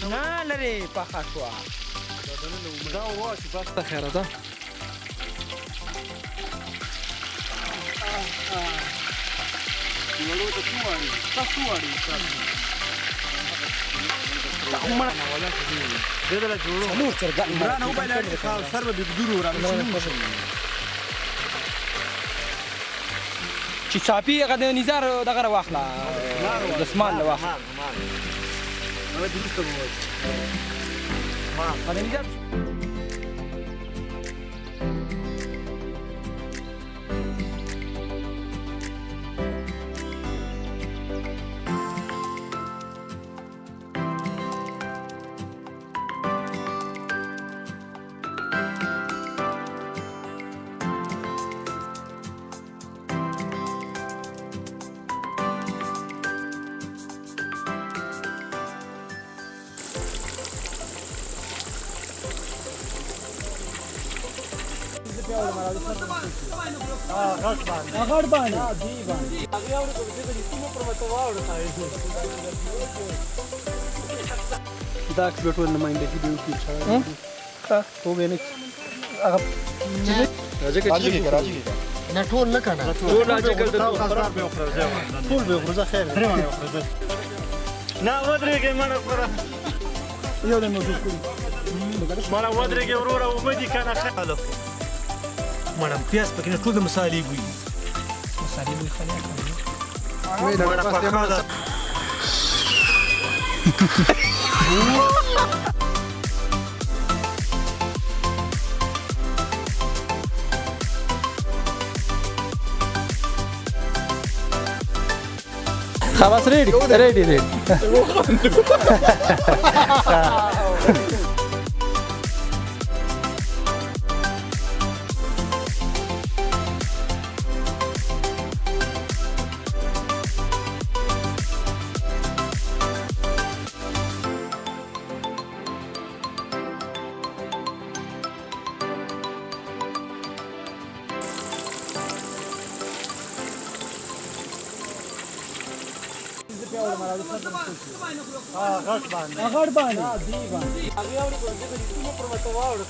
نه لري پخه شوه دا وواچو بس ته خیره ده چې څاپي هغه د نظار دغه راواخله دسمال راواخله هذا نظام غړ باندې هغه اوري په دې کې کومه پرمته واوړه دا ټول نمائنده کې دیو کې ښه هو غنه هغه راځي نه ټول نه کنه ټول راځي کړه ټول به ورځه خیر درې باندې ورځه نه ودرېږي مړه پره یو د موضوع کړی مړه ودرېږي وروره ومدي کنه خلک مړم پیاس پکې نه ټول مصالې ګوي مصالې ګوي خلک مړه پخه ده خلاص ريدي غړ باندې هغه اوري په دې کې کومه پرمته واوړه